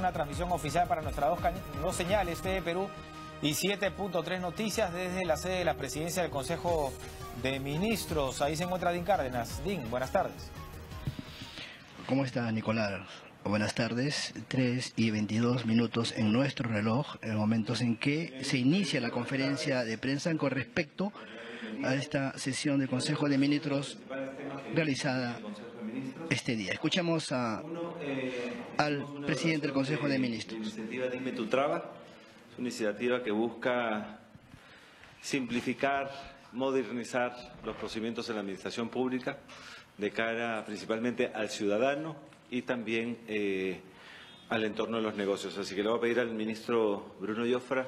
una transmisión oficial para nuestras dos señales, TV Perú y 7.3 Noticias desde la sede de la Presidencia del Consejo de Ministros. Ahí se encuentra Din Cárdenas. Din, buenas tardes. ¿Cómo está, Nicolás? Buenas tardes, 3:22 en nuestro reloj, en momentos en que se inicia la conferencia de prensa con respecto a esta sesión del Consejo de Ministros realizada este día. Escuchamos al presidente del Consejo de Ministros. La iniciativa Dime tu Traba es una iniciativa que busca simplificar, modernizar los procedimientos en la administración pública de cara principalmente al ciudadano y también al entorno de los negocios. Así que le voy a pedir al ministro Bruno Jofre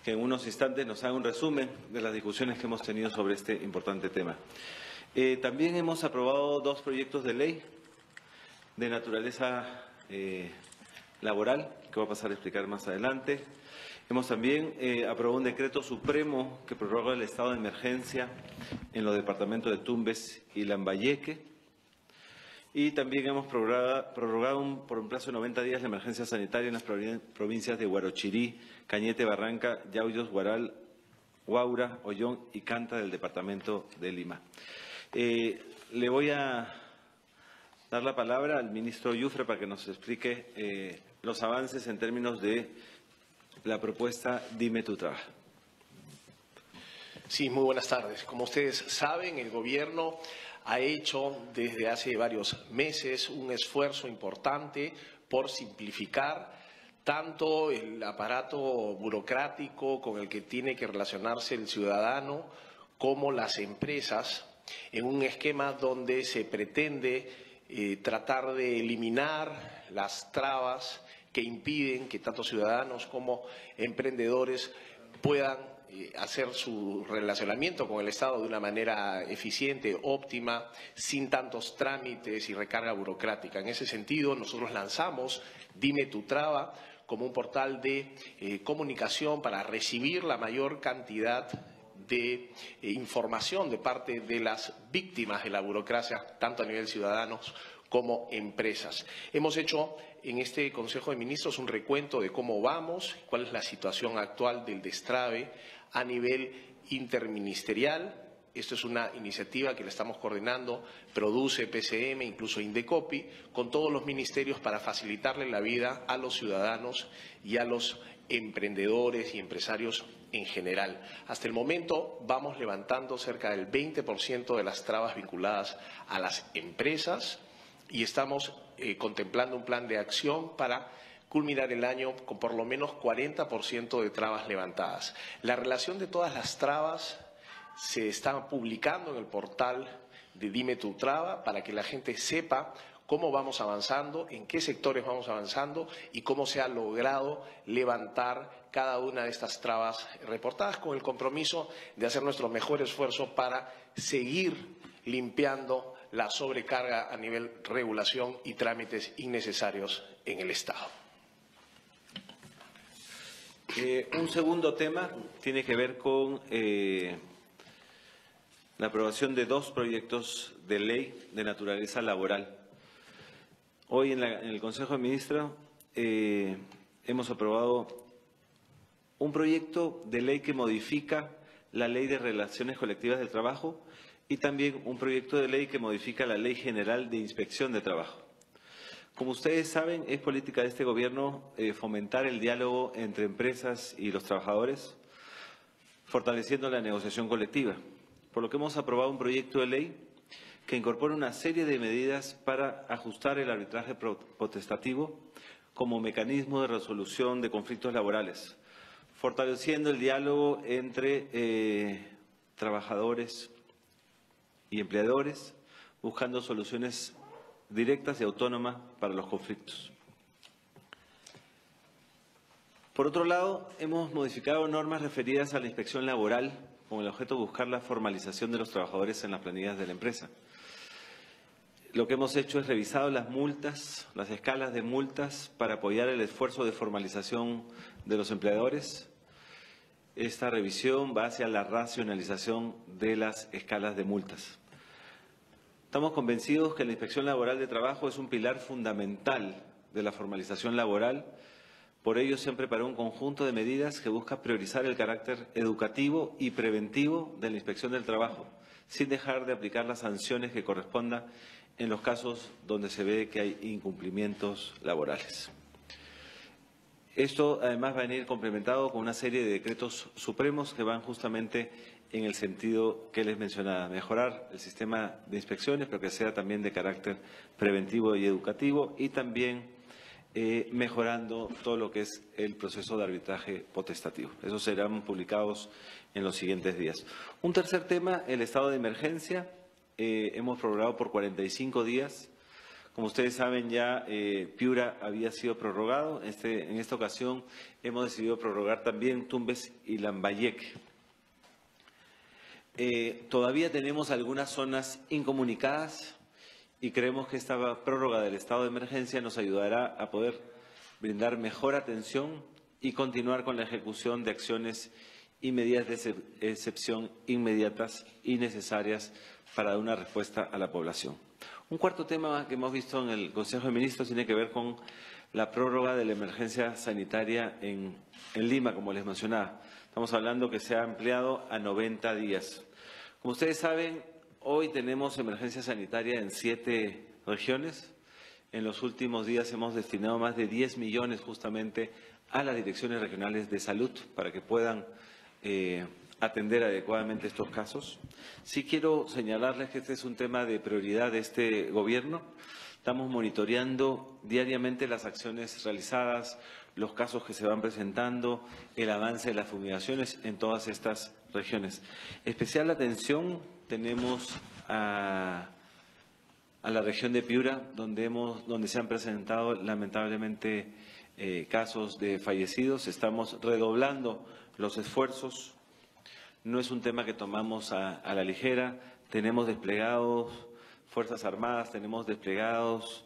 que en unos instantes nos haga un resumen de las discusiones que hemos tenido sobre este importante tema. También hemos aprobado dos proyectos de ley de naturaleza laboral, que voy a pasar a explicar más adelante. Hemos también aprobado un decreto supremo que prorroga el estado de emergencia en los departamentos de Tumbes y Lambayeque. Y también hemos prorrogado por un plazo de 90 días la emergencia sanitaria en las provincias de Huarochirí, Cañete, Barranca, Yauyos, Huaral, Huaura, Ollón y Canta del departamento de Lima. Le voy a dar la palabra al ministro Jofre para que nos explique los avances en términos de la propuesta Dime tu Traba. Sí, muy buenas tardes. Como ustedes saben, el gobierno ha hecho desde hace varios meses un esfuerzo importante por simplificar tanto el aparato burocrático con el que tiene que relacionarse el ciudadano como las empresas, en un esquema donde se pretende tratar de eliminar las trabas que impiden que tanto ciudadanos como emprendedores puedan hacer su relacionamiento con el Estado de una manera eficiente, óptima, sin tantos trámites y recarga burocrática. En ese sentido, nosotros lanzamos Dime tu Traba como un portal de comunicación para recibir la mayor cantidad de información de parte de las víctimas de la burocracia, tanto a nivel ciudadanos como empresas. Hemos hecho en este Consejo de Ministros un recuento de cómo vamos, cuál es la situación actual del destrave a nivel interministerial. Esto es una iniciativa que la estamos coordinando, produce PCM, incluso Indecopi, con todos los ministerios para facilitarle la vida a los ciudadanos y a los emprendedores y empresarios en general. Hasta el momento vamos levantando cerca del 20% de las trabas vinculadas a las empresas y estamos contemplando un plan de acción para culminar el año con por lo menos 40% de trabas levantadas. La relación de todas las trabas se está publicando en el portal de Dime tu Traba para que la gente sepa cómo vamos avanzando, en qué sectores vamos avanzando y cómo se ha logrado levantar cada una de estas trabas reportadas, con el compromiso de hacer nuestro mejor esfuerzo para seguir limpiando la sobrecarga a nivel regulación y trámites innecesarios en el Estado. Un segundo tema tiene que ver con la aprobación de dos proyectos de ley de naturaleza laboral. Hoy en el Consejo de Ministros hemos aprobado un proyecto de ley que modifica la Ley de Relaciones Colectivas del Trabajo y también un proyecto de ley que modifica la Ley General de Inspección de Trabajo. Como ustedes saben, es política de este gobierno fomentar el diálogo entre empresas y los trabajadores, fortaleciendo la negociación colectiva, por lo que hemos aprobado un proyecto de ley que incorpora una serie de medidas para ajustar el arbitraje potestativo como mecanismo de resolución de conflictos laborales, fortaleciendo el diálogo entre trabajadores y empleadores, buscando soluciones directas y autónomas para los conflictos. Por otro lado, hemos modificado normas referidas a la inspección laboral con el objeto de buscar la formalización de los trabajadores en las planillas de la empresa. Lo que hemos hecho es revisado las multas, las escalas de multas para apoyar el esfuerzo de formalización de los empleadores. Esta revisión va hacia la racionalización de las escalas de multas. Estamos convencidos que la inspección laboral de trabajo es un pilar fundamental de la formalización laboral. Por ello, se han preparado un conjunto de medidas que busca priorizar el carácter educativo y preventivo de la inspección del trabajo, sin dejar de aplicar las sanciones que correspondan en los casos donde se ve que hay incumplimientos laborales. Esto, además, va a venir complementado con una serie de decretos supremos que van justamente en el sentido que les mencionaba, mejorar el sistema de inspecciones, pero que sea también de carácter preventivo y educativo, y también mejorando todo lo que es el proceso de arbitraje potestativo. Esos serán publicados en los siguientes días. Un tercer tema, el estado de emergencia. Hemos prorrogado por 45 días. Como ustedes saben, ya Piura había sido prorrogado. En esta ocasión hemos decidido prorrogar también Tumbes y Lambayeque. Todavía tenemos algunas zonas incomunicadas y creemos que esta prórroga del estado de emergencia nos ayudará a poder brindar mejor atención y continuar con la ejecución de acciones y medidas de excepción inmediatas y necesarias para dar una respuesta a la población. Un cuarto tema que hemos visto en el Consejo de Ministros tiene que ver con la prórroga de la emergencia sanitaria en Lima, como les mencionaba. Estamos hablando que se ha ampliado a 90 días. Como ustedes saben, hoy tenemos emergencia sanitaria en 7 regiones. En los últimos días hemos destinado más de 10 millones justamente a las direcciones regionales de salud para que puedan atender adecuadamente estos casos. Sí quiero señalarles que este es un tema de prioridad de este Gobierno. Estamos monitoreando diariamente las acciones realizadas, los casos que se van presentando, el avance de las fumigaciones en todas estas regiones. Especial atención tenemos a la región de Piura, donde se han presentado lamentablemente casos de fallecidos. Estamos redoblando los esfuerzos. No es un tema que tomamos a la ligera. Tenemos desplegados Fuerzas Armadas, tenemos desplegados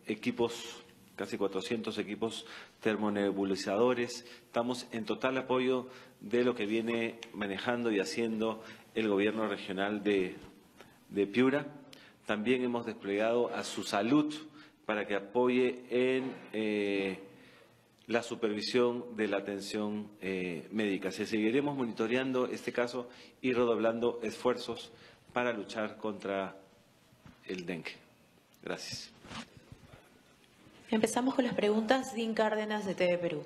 equipos, casi 400 equipos termonebulizadores. Estamos en total apoyo de lo que viene manejando y haciendo el Gobierno regional de Piura. También hemos desplegado a su salud para que apoye en la supervisión de la atención médica. Seguiremos monitoreando este caso y redoblando esfuerzos para luchar contra el dengue. Gracias. Empezamos con las preguntas. Dean Cárdenas, de TV Perú.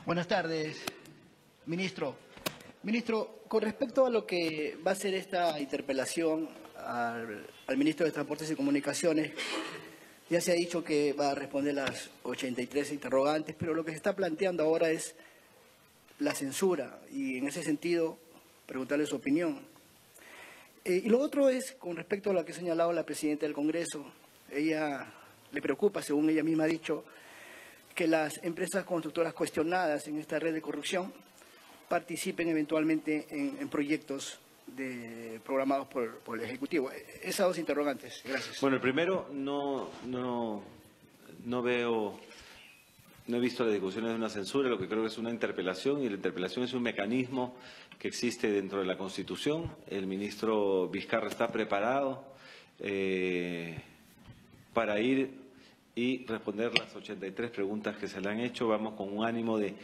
Buenas tardes, ministro. Ministro, con respecto a lo que va a ser esta interpelación al ministro de Transportes y Comunicaciones, ya se ha dicho que va a responder las 83 interrogantes, pero lo que se está planteando ahora es la censura y en ese sentido preguntarle su opinión. Y lo otro es con respecto a lo que ha señalado la presidenta del Congreso. Ella le preocupa, según ella misma ha dicho, que las empresas constructoras cuestionadas en esta red de corrupción participen eventualmente en proyectos programados por el Ejecutivo. Esas dos interrogantes. Gracias. Bueno, el primero, no he visto las discusiones de una censura, lo que creo que es una interpelación, y la interpelación es un mecanismo que existe dentro de la Constitución. El ministro Vizcarra está preparado para ir y responder las 83 preguntas que se le han hecho. Vamos con un ánimo de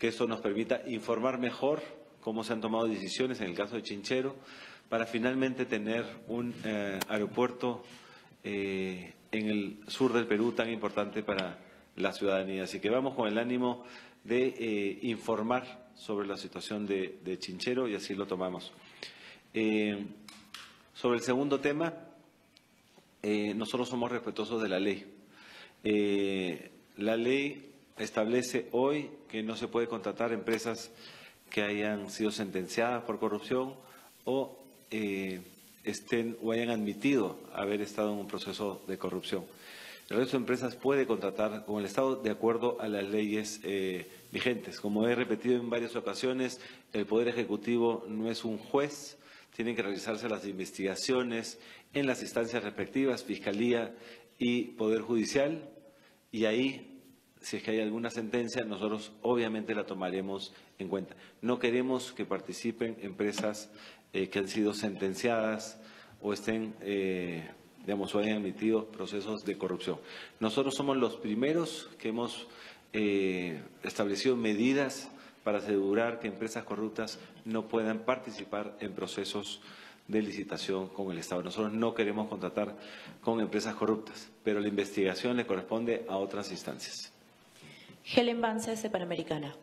que esto nos permita informar mejor cómo se han tomado decisiones en el caso de Chinchero, para finalmente tener un aeropuerto en el sur del Perú tan importante para la ciudadanía. Así que vamos con el ánimo de informar sobre la situación de Chinchero y así lo tomamos. Sobre el segundo tema, nosotros somos respetuosos de la ley. La ley establece hoy que no se puede contratar empresas que hayan sido sentenciadas por corrupción o hayan admitido haber estado en un proceso de corrupción. El resto de empresas puede contratar con el Estado de acuerdo a las leyes vigentes. Como he repetido en varias ocasiones, el Poder Ejecutivo no es un juez, tienen que realizarse las investigaciones en las instancias respectivas, Fiscalía y Poder Judicial, y ahí, si es que hay alguna sentencia, nosotros obviamente la tomaremos en cuenta. No queremos que participen empresas que han sido sentenciadas o estén digamos, o hayan emitido procesos de corrupción. Nosotros somos los primeros que hemos establecido medidas para asegurar que empresas corruptas no puedan participar en procesos de licitación con el Estado. Nosotros no queremos contratar con empresas corruptas, pero la investigación le corresponde a otras instancias. Helen Bances, de Panamericana.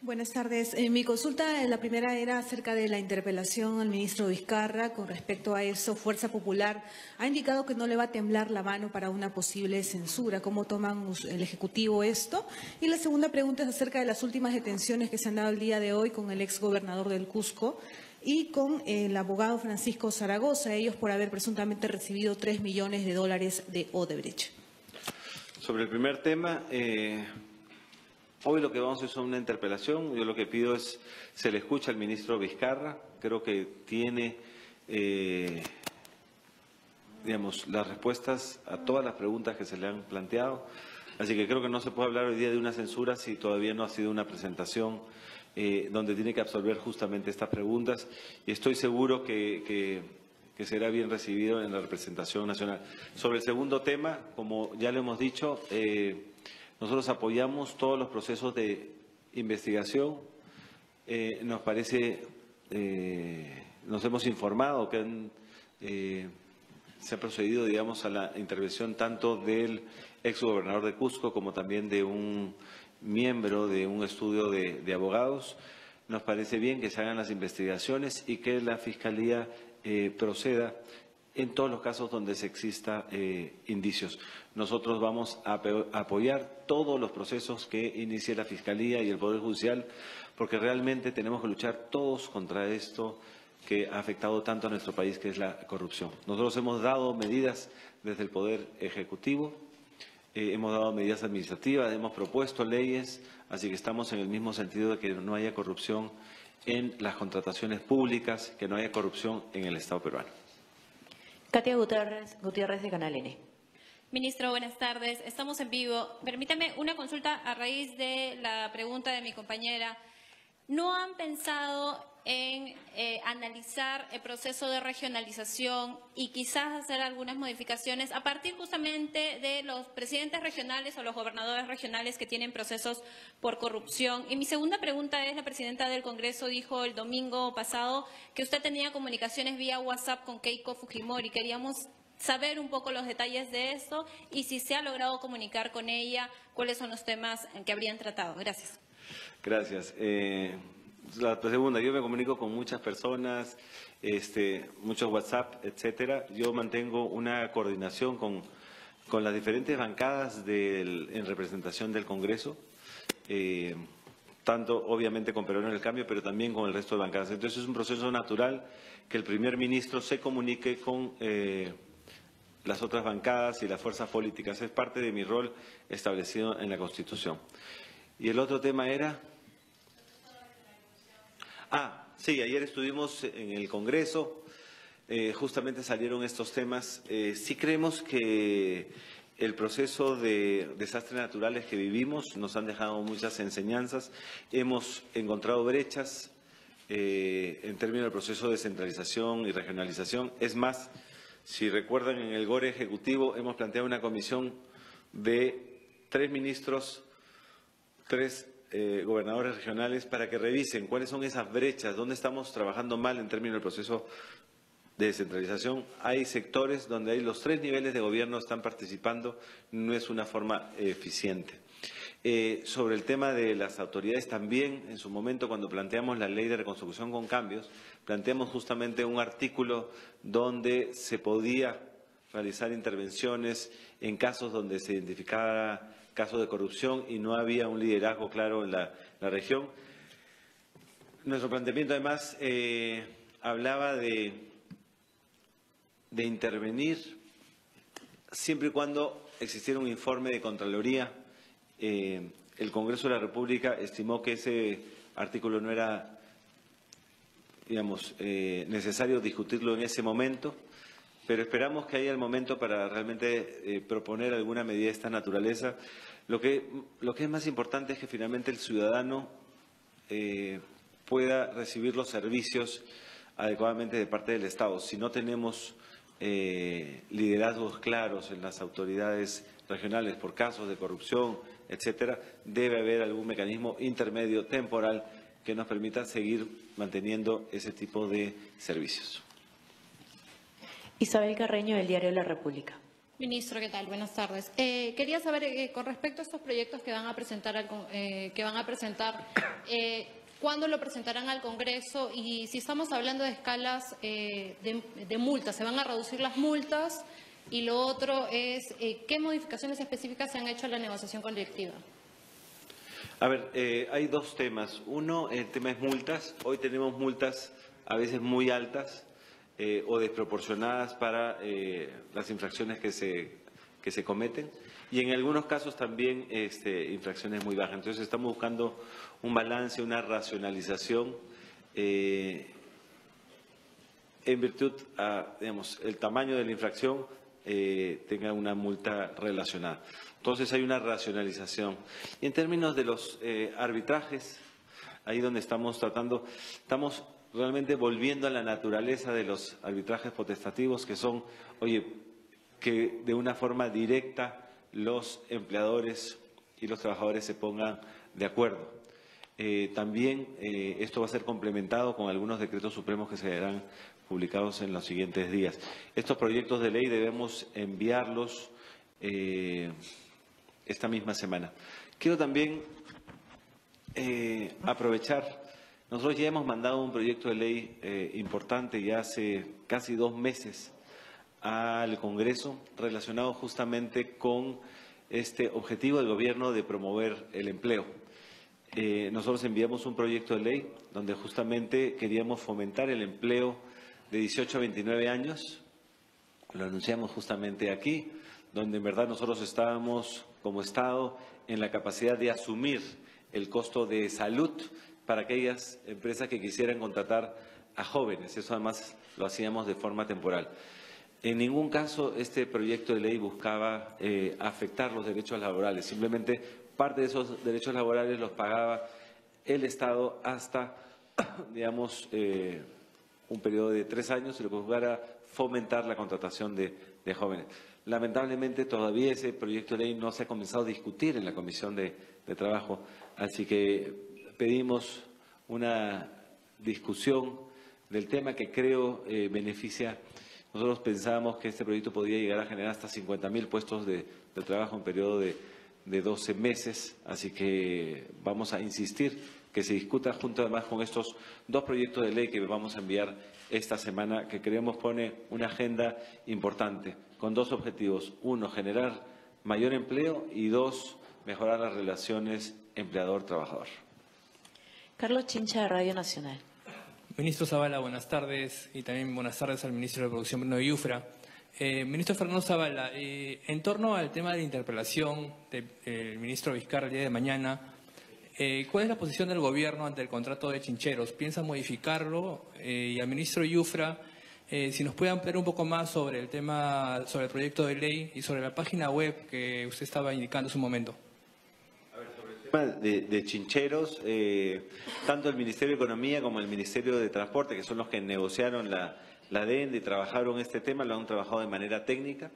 Buenas tardes. Mi consulta, la primera era acerca de la interpelación al ministro Vizcarra con respecto a eso. Fuerza Popular ha indicado que no le va a temblar la mano para una posible censura. ¿Cómo toman el Ejecutivo esto? Y la segunda pregunta es acerca de las últimas detenciones que se han dado el día de hoy con el exgobernador del Cusco y con el abogado Francisco Zaragoza, ellos por haber presuntamente recibido $3 millones de Odebrecht. Sobre el primer tema, hoy lo que vamos a hacer es una interpelación. Yo lo que pido es se le escucha al ministro Vizcarra. Creo que tiene, digamos, las respuestas a todas las preguntas que se le han planteado. Así que creo que no se puede hablar hoy día de una censura si todavía no ha sido una presentación donde tiene que absorber justamente estas preguntas. Y estoy seguro que será bien recibido en la representación nacional. Sobre el segundo tema, como ya lo hemos dicho, nosotros apoyamos todos los procesos de investigación. Nos parece, nos hemos informado que se ha procedido, digamos, a la intervención tanto del exgobernador de Cusco como también de un miembro de un estudio de abogados. Nos parece bien que se hagan las investigaciones y que la Fiscalía proceda en todos los casos donde se exista indicios. Nosotros vamos a apoyar todos los procesos que inicie la Fiscalía y el Poder Judicial, porque realmente tenemos que luchar todos contra esto que ha afectado tanto a nuestro país, que es la corrupción. Nosotros hemos dado medidas desde el Poder Ejecutivo, hemos dado medidas administrativas, hemos propuesto leyes, así que estamos en el mismo sentido de que no haya corrupción en las contrataciones públicas, que no haya corrupción en el Estado peruano. Katia Gutiérrez, de Canal N. Ministro, buenas tardes. Estamos en vivo. Permítame una consulta a raíz de la pregunta de mi compañera. ¿No han pensado en analizar el proceso de regionalización y quizás hacer algunas modificaciones a partir justamente de los presidentes regionales o los gobernadores regionales que tienen procesos por corrupción? Y mi segunda pregunta es, la presidenta del Congreso dijo el domingo pasado que usted tenía comunicaciones vía WhatsApp con Keiko Fujimori. Queríamos saber un poco los detalles de esto y si se ha logrado comunicar con ella, cuáles son los temas que habrían tratado. Gracias. Gracias. La segunda, yo me comunico con muchas personas, muchos WhatsApp, etcétera. Yo mantengo una coordinación con las diferentes bancadas en representación del Congreso, tanto obviamente con Perú en el Cambio, pero también con el resto de bancadas. Entonces es un proceso natural que el primer ministro se comunique con las otras bancadas y las fuerzas políticas. Es parte de mi rol establecido en la Constitución. Y el otro tema era... sí, ayer estuvimos en el Congreso, justamente salieron estos temas. Sí creemos que el proceso de desastres naturales que vivimos nos han dejado muchas enseñanzas. Hemos encontrado brechas en términos del proceso de descentralización y regionalización. Es más, si recuerdan, en el GORE Ejecutivo hemos planteado una comisión de 3 ministros, 3 gobernadores regionales para que revisen cuáles son esas brechas, dónde estamos trabajando mal en términos del proceso de descentralización. Hay sectores donde hay los 3 niveles de gobierno están participando, no es una forma eficiente. Sobre el tema de las autoridades también, en su momento cuando planteamos la ley de reconstrucción con cambios, planteamos justamente un artículo donde se podía realizar intervenciones en casos donde se identificara casos de corrupción y no había un liderazgo claro en la región. Nuestro planteamiento además hablaba de intervenir siempre y cuando existiera un informe de Contraloría. El Congreso de la República estimó que ese artículo no era, digamos, necesario discutirlo en ese momento, pero esperamos que haya el momento para realmente proponer alguna medida de esta naturaleza. Lo que es más importante es que finalmente el ciudadano pueda recibir los servicios adecuadamente de parte del Estado. Si no tenemos liderazgos claros en las autoridades regionales por casos de corrupción, etcétera, debe haber algún mecanismo intermedio temporal que nos permita seguir manteniendo ese tipo de servicios. Isabel Carreño, del diario La República. Ministro, ¿qué tal? Buenas tardes. Quería saber, con respecto a estos proyectos que van a presentar, ¿cuándo lo presentarán al Congreso? Y si estamos hablando de escalas de multas, ¿se van a reducir las multas? Y lo otro es, ¿qué modificaciones específicas se han hecho a la negociación colectiva? A ver, hay dos temas. Uno, el tema es multas. Hoy tenemos multas a veces muy altas o desproporcionadas para las infracciones que se cometen. Y en algunos casos también infracciones muy bajas. Entonces estamos buscando un balance, una racionalización en virtud digamos, el tamaño de la infracción tenga una multa relacionada. Entonces hay una racionalización. Y en términos de los arbitrajes, ahí donde estamos realmente volviendo a la naturaleza de los arbitrajes potestativos, que son, que de una forma directa los empleadores y los trabajadores se pongan de acuerdo. También esto va a ser complementado con algunos decretos supremos que serán publicados en los siguientes días. Estos proyectos de ley debemos enviarlos esta misma semana. Quiero también aprovechar, nosotros ya hemos mandado un proyecto de ley importante ya hace casi 2 meses al Congreso relacionado justamente con este objetivo del Gobierno de promover el empleo. Nosotros enviamos un proyecto de ley donde justamente queríamos fomentar el empleo de 18 a 29 años, lo anunciamos justamente aquí, donde en verdad nosotros estábamos como Estado en la capacidad de asumir el costo de salud para aquellas empresas que quisieran contratar a jóvenes. Eso además lo hacíamos de forma temporal. En ningún caso este proyecto de ley buscaba afectar los derechos laborales, simplemente parte de esos derechos laborales los pagaba el Estado hasta, digamos, un periodo de 3 años y lo que buscaba fomentar la contratación de jóvenes. Lamentablemente todavía ese proyecto de ley no se ha comenzado a discutir en la Comisión de Trabajo, así que pedimos una discusión del tema que creo beneficia. Nosotros pensábamos que este proyecto podía llegar a generar hasta 50.000 puestos de trabajo en periodo de 12 meses, así que vamos a insistir que se discuta junto además con estos 2 proyectos de ley que vamos a enviar esta semana, que creemos pone una agenda importante, con 2 objetivos. 1, generar mayor empleo y 2, mejorar las relaciones empleador-trabajador. Carlos Chincha, de Radio Nacional. Ministro Zavala, buenas tardes, y también buenas tardes al ministro de Producción, Bruno Yufra. Ministro Fernando Zavala, en torno al tema de la interpelación del ministro Vizcarra el día de mañana, ¿cuál es la posición del Gobierno ante el contrato de Chincheros? ¿Piensa modificarlo? Y al ministro Yufra, si nos puede ampliar un poco más sobre el tema, sobre el proyecto de ley y sobre la página web que usted estaba indicando hace un momento. De Chincheros, tanto el Ministerio de Economía como el Ministerio de Transporte, que son los que negociaron la adenda y trabajaron este tema, lo han trabajado de manera técnica,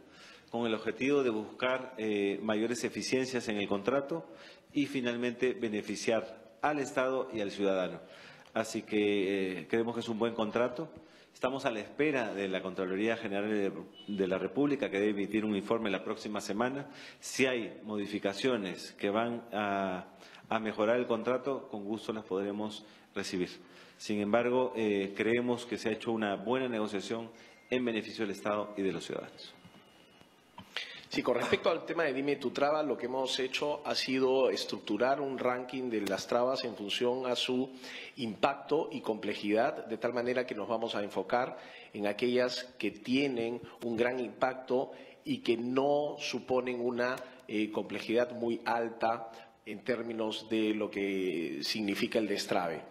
con el objetivo de buscar mayores eficiencias en el contrato y finalmente beneficiar al Estado y al ciudadano. Así que creemos que es un buen contrato. Estamos a la espera de la Contraloría General de la República, que debe emitir un informe la próxima semana. Si hay modificaciones que van a mejorar el contrato, con gusto las podremos recibir. Sin embargo, creemos que se ha hecho una buena negociación en beneficio del Estado y de los ciudadanos. Sí, con respecto al tema de Dime tu traba, lo que hemos hecho ha sido estructurar un ranking de las trabas en función a su impacto y complejidad, de tal manera que nos vamos a enfocar en aquellas que tienen un gran impacto y que no suponen una complejidad muy alta en términos de lo que significa el destrave.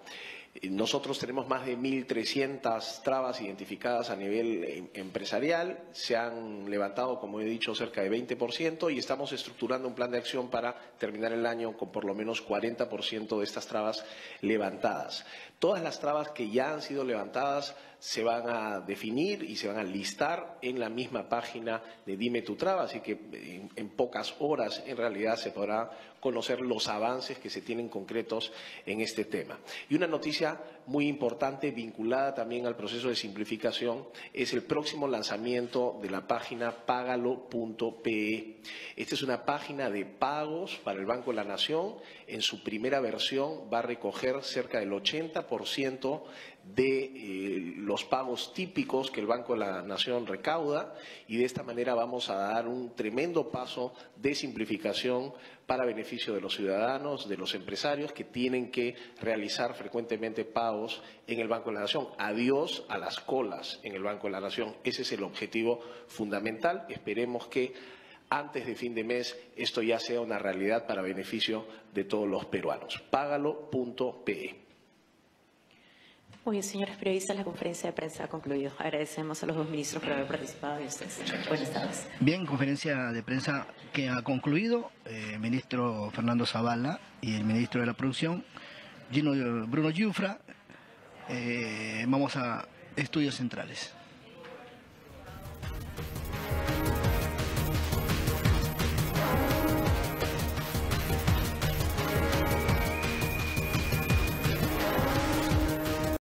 Nosotros tenemos más de 1.300 trabas identificadas a nivel empresarial. Se han levantado, como he dicho, cerca de 20% y estamos estructurando un plan de acción para terminar el año con por lo menos 40% de estas trabas levantadas. Todas las trabas que ya han sido levantadas se van a definir y se van a listar en la misma página de Dime tu Traba, así que en pocas horas en realidad se podrá conocer los avances que se tienen concretos en este tema. Y una noticia muy importante vinculada también al proceso de simplificación es el próximo lanzamiento de la página pagalo.pe. Esta es una página de pagos para el Banco de la Nación. En su primera versión va a recoger cerca del 80% de los pagos típicos que el Banco de la Nación recauda y de esta manera vamos a dar un tremendo paso de simplificación para beneficio de los ciudadanos, de los empresarios que tienen que realizar frecuentemente pagos en el Banco de la Nación. Adiós a las colas en el Banco de la Nación. Ese es el objetivo fundamental. Esperemos que antes de fin de mes esto ya sea una realidad para beneficio de todos los peruanos. Págalo.pe. Muy bien, señores periodistas, la conferencia de prensa ha concluido. Agradecemos a los dos ministros por haber participado y a ustedes. Buenas tardes. Bien, conferencia de prensa que ha concluido. El ministro Fernando Zavala y el ministro de la Producción, Bruno Yufra. Vamos a estudios centrales.